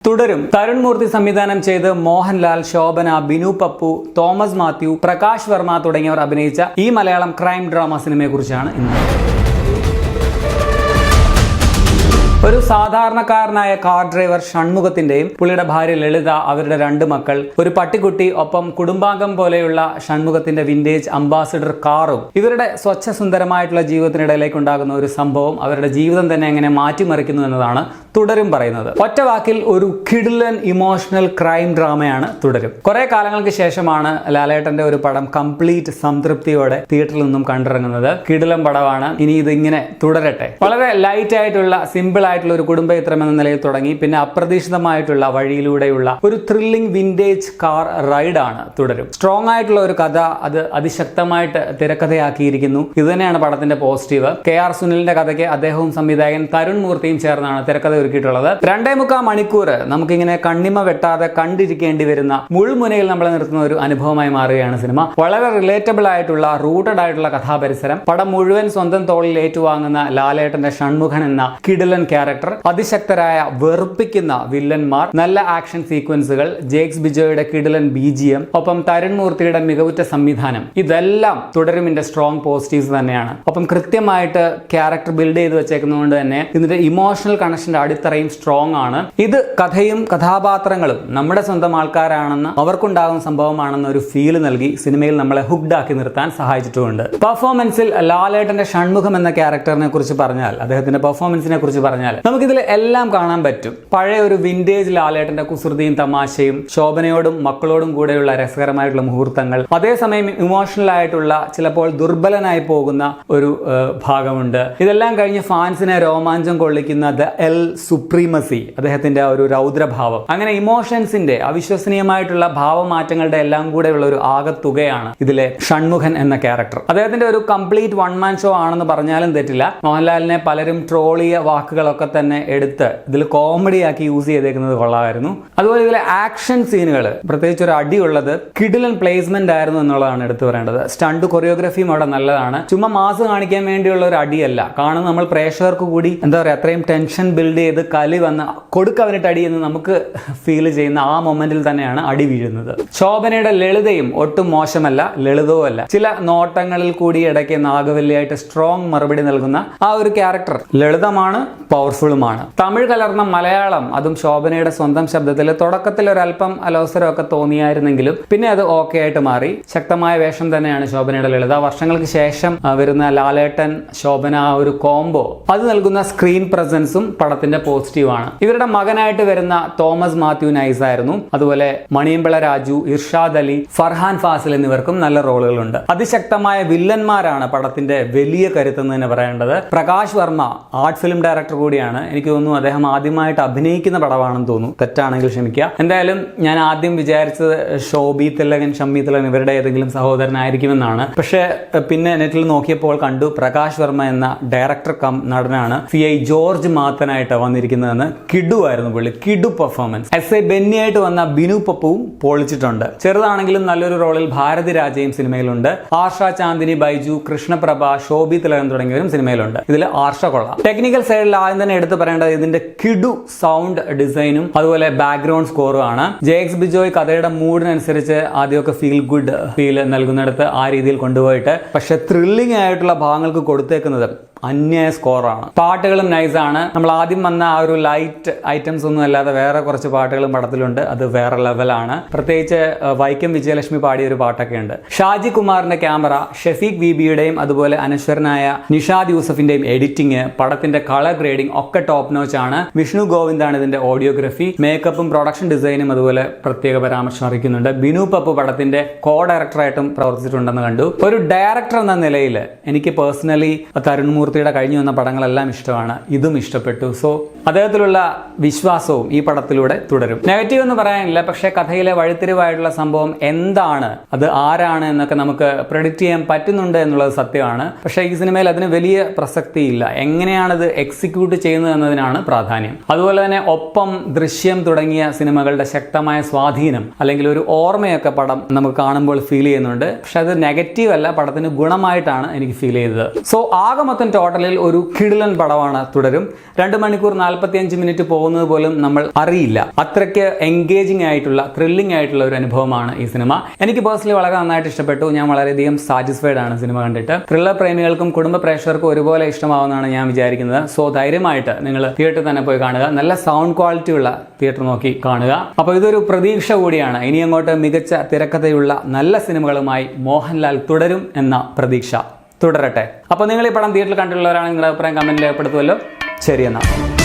തുടരും. തരുൺ മൂർത്തി സംവിധാനം ചെയ്ത് മോഹൻലാൽ, ശോഭന, ബിനു പപ്പു, തോമസ് മാത്യു, പ്രകാശ് വർമ്മ തുടങ്ങിയവർ അഭിനയിച്ച ഈ മലയാളം ക്രൈം ഡ്രാമ സിനിമയെക്കുറിച്ചാണ് ഇന്ന്. ഒരു സാധാരണക്കാരനായ കാർ ഡ്രൈവർ ഷൺമുഖത്തിന്റെയും പുള്ളിയുടെ ഭാര്യ ലളിത, അവരുടെ 2 മക്കൾ, ഒരു പട്ടിക്കുട്ടി, ഒപ്പം കുടുംബാംഗം പോലെയുള്ള ഷൺമുഖത്തിന്റെ വിന്റേജ് അംബാസിഡർ കാറും ഇവരുടെ സ്വച്ഛസുന്ദരമായിട്ടുള്ള ജീവിതത്തിനിടയിലേക്ക് ഉണ്ടാകുന്ന ഒരു സംഭവം അവരുടെ ജീവിതം തന്നെ എങ്ങനെ മാറ്റിമറിക്കുന്നു എന്നതാണ് തുടരും പറയുന്നത്. ഒറ്റ വാക്കിൽ ഒരു കിടിലൻ ഇമോഷണൽ ക്രൈം ഡ്രാമയാണ് തുടരും. കുറെ കാലങ്ങൾക്ക് ശേഷമാണ് ലാലേട്ടന്റെ ഒരു പടം കംപ്ലീറ്റ് സംതൃപ്തിയോടെ തിയേറ്ററിൽ നിന്നും കണ്ടിറങ്ങുന്നത്. കിടിലൻ പടമാണ്. ഇനി ഇത് ഇങ്ങനെ തുടരട്ടെ. വളരെ ലൈറ്റ് ആയിട്ടുള്ള, സിമ്പിൾ ആയിട്ടുള്ള ഒരു കുടുംബ ചിത്രം എന്ന നിലയിൽ തുടങ്ങി പിന്നെ അപ്രതീക്ഷിതമായിട്ടുള്ള വഴിയിലൂടെയുള്ള ഒരു ത്രില്ലിംഗ് വിന്റേജ് കാർ റൈഡാണ് തുടരും. സ്ട്രോങ് ആയിട്ടുള്ള ഒരു കഥ, അത് അതിശക്തമായിട്ട് തിരക്കഥയാക്കിയിരിക്കുന്നു. ഇത് തന്നെയാണ് പടത്തിന്റെ പോസിറ്റീവ്. KR സുനിലിന്റെ കഥയ്ക്ക് അദ്ദേഹവും സംവിധായകൻ തരുൺ മൂർത്തിയും ചേർന്നാണ് തിരക്കഥ ഒരുക്കിയിട്ടുള്ളത്. 2.25 മണിക്കൂർ നമുക്കിങ്ങനെ കണ്ണിമ വെട്ടാതെ കണ്ടിരിക്കേണ്ടി വരുന്ന മുൾമുനയിൽ നമ്മളെ നിർത്തുന്ന ഒരു അനുഭവമായി മാറുകയാണ് സിനിമ. വളരെ റിലേറ്റബിൾ ആയിട്ടുള്ള, റൂട്ടഡ് ആയിട്ടുള്ള കഥാപരിസരം. പടം മുഴുവൻ സ്വന്തം തോളിൽ ഏറ്റുവാങ്ങുന്ന ലാലേട്ടന്റെ ഷൺമുഖൻ എന്ന കിടിലൻ ക്യാരക്ടർ, അതിശക്തരായ വെറുപ്പിക്കുന്ന വില്ലന്മാർ, നല്ല ആക്ഷൻ സീക്വൻസുകൾ, ജേക്സ് ബിജോയുടെ കിടിലൻ BGM, ഒപ്പം തരുൺ മൂർത്തിയുടെ മികവുറ്റ സംവിധാനം, ഇതെല്ലാം തുടരുമിന്റെ സ്ട്രോങ് പോസിറ്റീവ്സ് തന്നെയാണ്. ഒപ്പം കൃത്യമായിട്ട് ക്യാരക്ടർ ബിൽഡ് ചെയ്ത് വെച്ചേക്കുന്നതുകൊണ്ട് തന്നെ ഇതിന്റെ ഇമോഷണൽ കണക്ഷന്റെ അടിത്തറയും സ്ട്രോങ് ആണ്. ഇത് കഥയും കഥാപാത്രങ്ങളും നമ്മുടെ സ്വന്തം ആൾക്കാരാണെന്ന്, അവർക്കുണ്ടാകുന്ന സംഭവമാണെന്ന് ഒരു ഫീൽ നൽകി സിനിമയിൽ നമ്മളെ ഹുക്ഡ് ആക്കി നിർത്താൻ സഹായിച്ചിട്ടുമുണ്ട്. പെർഫോമൻസിൽ ലാലേട്ടന്റെ ഷൺമുഖം എന്ന ക്യാരക്ടറിനെ കുറിച്ച് പറഞ്ഞാൽ, അദ്ദേഹത്തിന്റെ പെർഫോമൻസിനെ കുറിച്ച് പറഞ്ഞാൽ നമുക്കിതിൽ എല്ലാം കാണാൻ പറ്റും. പഴയ ഒരു വിന്റേജ് ലാലേട്ടന്റെ കുസൃതിയും തമാശയും, ശോഭനയോടും മക്കളോടും കൂടെയുള്ള രസകരമായിട്ടുള്ള മുഹൂർത്തങ്ങൾ, അതേസമയം ഇമോഷണൽ ആയിട്ടുള്ള, ചിലപ്പോൾ ദുർബലനായി പോകുന്ന ഒരു ഭാഗമുണ്ട്. ഇതെല്ലാം കഴിഞ്ഞ് ഫാൻസിനെ രോമാഞ്ചം കൊള്ളിക്കുന്ന ദ എൽ സുപ്രീമസി, അദ്ദേഹത്തിന്റെ ഒരു രൗദ്രഭാവം, അങ്ങനെ ഇമോഷൻസിന്റെ അവിശ്വസനീയമായിട്ടുള്ള ഭാവമാറ്റങ്ങളുടെ എല്ലാം കൂടെയുള്ള ഒരു ആകത്തുകയാണ് ഇതിലെ ഷൺമുഖൻ എന്ന ക്യാരക്ടർ. അദ്ദേഹത്തിന്റെ ഒരു കംപ്ലീറ്റ് വൺ മാൻ ഷോ ആണെന്ന് പറഞ്ഞാലും തെറ്റില്ല. മോഹൻലാലിനെ പലരും ട്രോളിയ വാക്കുകളൊക്കെ തന്നെ എടുത്ത് ഇതിൽ കോമഡിയാക്കി യൂസ് ചെയ്തേക്കുന്നത് കൊള്ളാമായിരുന്നു. അതുപോലെ ഇതിലെ ആക്ഷൻ സീനുകൾ, പ്രത്യേകിച്ച് ഒരു അടിയുള്ളത് കിടിലൻ പ്ലേസ്മെന്റ് ആയിരുന്നു എന്നുള്ളതാണ് എടുത്തു പറയേണ്ടത്. സ്റ്റണ്ട് കൊറിയോഗ്രഫിയും അവിടെ നല്ലതാണ്. ചുമ്മാ മാസ് കാണിക്കാൻ വേണ്ടിയുള്ള ഒരു അടിയല്ല, കാണുന്ന നമ്മൾ പ്രേക്ഷകർക്ക് കൂടി എന്താ പറയുക, അത്രയും ടെൻഷൻ ബിൽഡ് ചെയ്ത് കലി വന്ന് കൊടുക്കവനിട്ട് അടി എന്ന് നമുക്ക് ഫീൽ ചെയ്യുന്ന ആ മൊമെന്റിൽ തന്നെയാണ് അടി വീഴുന്നത്. ശോഭനയുടെ ലളിതയും ഒട്ടും മോശമല്ല, ലളിതവും അല്ല. ചില നോട്ടങ്ങളിൽ കൂടി ഇടയ്ക്ക് നാഗവല്ലിയായിട്ട് സ്ട്രോങ് മറുപടി നൽകുന്ന ആ ഒരു ക്യാരക്ടർ ലളിതമാണ്, പവർഫുള്ളുമാണ്. തമിഴ് കലർന്ന മലയാളം, അതും ശോഭനയുടെ സ്വന്തം ശബ്ദത്തിൽ തുടക്കത്തിൽ ഒരല്പം അലോസരമൊക്കെ തോന്നിയായിരുന്നെങ്കിലും പിന്നെ അത് ഓക്കെ ആയിട്ട് മാറി. ശക്തമായ വേഷം തന്നെയാണ് ശോഭനയുടെ ലളിത. വർഷങ്ങൾക്ക് ശേഷം വരുന്ന ലാലേട്ടൻ ശോഭന ആ ഒരു കോംബോ, അത് നൽകുന്ന സ്ക്രീൻ പ്രസൻസും പടത്തിന്റെ പോസിറ്റീവ് ആണ്. ഇവരുടെ മകനായിട്ട് വരുന്ന തോമസ് മാത്യു നൈസ് ആയിരുന്നു. അതുപോലെ മണിയമ്പിള രാജു, ഇർഷാദ് അലി, ഫർഹാൻ ഫാസിൽ എന്നിവർക്കും നല്ല റോളുകളുണ്ട്. അതിശക്തമായ വില്ലന്മാരാണ് പടത്തിന്റെ വലിയ കരുത്തെന്ന് തന്നെ പറയേണ്ടത്. Prakash Varma art film director കൂടിയാണ്. എനിക്ക് തോന്നുന്നു അദ്ദേഹം ആദ്യമായിട്ട് അഭിനയിക്കുന്ന പടമാണെന്ന് തോന്നുന്നു, തെറ്റാണെങ്കിൽ ക്ഷമിക്കുക. എന്തായാലും ഞാൻ ആദ്യം വിചാരിച്ചത് ഷോബി തിലകൻ, ഷമ്മി തിലകൻ ഇവരുടെ ഏതെങ്കിലും സഹോദരനായിരിക്കുമെന്നാണ്. പക്ഷെ പിന്നെ നെറ്റിൽ നോക്കിയപ്പോൾ കണ്ടു പ്രകാശ് വർമ്മ എന്ന ഡയറക്ടർ കം നടനാണ് CI ജോർജ് മാത്തനായിട്ട് വന്നിരിക്കുന്നതെന്ന്. കിഡു ആയിരുന്നു പുള്ളി, കിഡു പെർഫോമൻസ്. SI ബെന്നിയായിട്ട് വന്ന ബിനു പപ്പുവും പൊളിച്ചിട്ടുണ്ട്. ചെറുതാണെങ്കിലും നല്ലൊരു റോളിൽ ഭാരതി രാജയും സിനിമയിലുണ്ട്. ആർഷ, ചാന്ദിനി, ബൈജു, കൃഷ്ണപ്രഭ, ഷോബി തിലകൻ തുടങ്ങിയവരും സിനിമയിലുണ്ട്. ഇതിൽ ആർഷ കൊള്ളാം. ടെക്നിക്കൽ സൈഡിൽ ആദ്യം തന്നെ എടുത്തു പറയേണ്ടത് ഇതിന്റെ കിഡു സൗണ്ട് ഡിസൈനും അതുപോലെ ബാക്ക്ഗ്രൗണ്ട് സ്കോറും ആണ്. ജേക്സ് ബിജോയ് കഥയുടെ മൂഡിനനുസരിച്ച് ആദ്യമൊക്കെ ഫീൽ ഗുഡ് ഫീൽ നൽകുന്നിടത്ത് ആ രീതിയിൽ കൊണ്ടുപോയിട്ട് പക്ഷെ ത്രില്ലിംഗ് ആയിട്ടുള്ള ഭാഗങ്ങൾക്ക് കൊടുത്തേക്കുന്നത് അന്യായ സ്കോറാണ്. പാട്ടുകളും നൈസാണ്. നമ്മൾ ആദ്യം വന്ന ആ ഒരു ലൈറ്റ് ഐറ്റംസ് ഒന്നും അല്ലാതെ വേറെ കുറച്ച് പാട്ടുകളും പടത്തിലുണ്ട്, അത് വേറെ ലെവലാണ്. പ്രത്യേകിച്ച് വൈക്കം വിജയലക്ഷ്മി പാടിയ ഒരു പാട്ടൊക്കെ ഉണ്ട്. ഷാജി കുമാറിന്റെ ക്യാമറ, ഷെഫീഖ് ബീബിയുടെയും അതുപോലെ അനശ്വരനായ നിഷാദ് യൂസഫിന്റെയും എഡിറ്റിംഗ്, പടത്തിന്റെ കളർ ഗ്രേഡിംഗ് ഒക്കെ ടോപ്പ് നോച്ച് ആണ്. വിഷ്ണു ഗോവിന്ദാണ് ഇതിന്റെ ഓഡിയോഗ്രഫി. മേക്കപ്പും പ്രൊഡക്ഷൻ ഡിസൈനും അതുപോലെ പ്രത്യേക പരാമർശം അറിയിക്കുന്നുണ്ട്. ബിനു പപ്പു പടത്തിന്റെ കോ ഡയറക്ടറായിട്ടും പ്രവർത്തിച്ചിട്ടുണ്ടെന്ന് കണ്ടു. ഒരു ഡയറക്ടർ എന്ന നിലയിൽ എനിക്ക് പേഴ്സണലി തരുൺ മൂർത്തിയുടെ കഴിഞ്ഞു വന്ന പടങ്ങളെല്ലാം ഇഷ്ടമാണ്, ഇതും ഇഷ്ടപ്പെട്ടു. സോ അദ്ദേഹത്തിലുള്ള വിശ്വാസവും ഈ പടത്തിലൂടെ തുടരും. നെഗറ്റീവ് എന്ന് പറയാനില്ല, പക്ഷെ കഥയിലെ വഴിത്തിരിവായിട്ടുള്ള സംഭവം എന്താണ്, അത് ആരാണ് എന്നൊക്കെ നമുക്ക് പ്രെഡിക്റ്റ് ചെയ്യാൻ പറ്റുന്നുണ്ട് എന്നുള്ളത് സത്യമാണ്. പക്ഷേ ഈ സിനിമയിൽ അതിന് വലിയ പ്രസക്തിയില്ല. എങ്ങനെയാണിത് എക്സിക്യൂട്ട് ചെയ്യുന്നത് എന്നതിനാണ് പ്രാധാന്യം. അതുപോലെ തന്നെ ഒപ്പം, ദൃശ്യം തുടങ്ങിയ സിനിമകളുടെ ശക്തമായ സ്വാധീനം അല്ലെങ്കിൽ ഒരു ഓർമ്മയൊക്കെ പടം നമുക്ക് കാണുമ്പോൾ ഫീൽ ചെയ്യുന്നുണ്ട്. പക്ഷെ അത് നെഗറ്റീവ് അല്ല, പടത്തിന് ഗുണമായിട്ടാണ് എനിക്ക് ഫീൽ ചെയ്തത്. സോ ആകെ മൊത്തം ടോട്ടലിൽ ഒരു കിടിലൻ പടമാണ് തുടരും. 2 മണിക്കൂർ 45 മിനിറ്റ് പോകുന്നത് പോലും നമ്മൾ അറിയില്ല. അത്രയ്ക്ക് എൻഗേജിംഗ് ആയിട്ടുള്ള ത്രില്ലിംഗ് ആയിട്ടുള്ള ഒരു അനുഭവമാണ് ഈ സിനിമ. എനിക്ക് പേഴ്സണലി വളരെ നന്നായിട്ട് ഇഷ്ടപ്പെട്ടു. ഞാൻ വളരെയധികം സാറ്റിസ്ഫൈഡ് ആണ് സിനിമ കണ്ടിട്ട്. ത്രില്ലർ പ്രേമികൾക്കും കുടുംബ പ്രേക്ഷകർക്കും ഒരുപോലെ ഇഷ്ടമാവുമെന്നാണ് ഞാൻ വിചാരിക്കുന്നത്. സോ ധൈര്യമായിട്ട് നിങ്ങൾ തിയേറ്ററിൽ തന്നെ പോയി കാണുക. നല്ല സൗണ്ട് ക്വാളിറ്റി ഉള്ള തിയേറ്റർ നോക്കി കാണുക. അപ്പോൾ ഇതൊരു പ്രതീക്ഷ കൂടിയാണ്. ഇനി അങ്ങോട്ട് മികച്ച തിരക്കഥയുള്ള നല്ല സിനിമകളുമായി മോഹൻലാൽ തുടരും എന്ന പ്രതീക്ഷ തുടരട്ടെ. അപ്പോൾ നിങ്ങൾ ഈ പടം തിയേറ്ററിൽ കണ്ടിട്ടുള്ളവരാണെങ്കിൽ നിങ്ങളുടെ അഭിപ്രായം കമന്റിൽ രേഖപ്പെടുത്തുമല്ലോ. ശരി എന്നാൽ.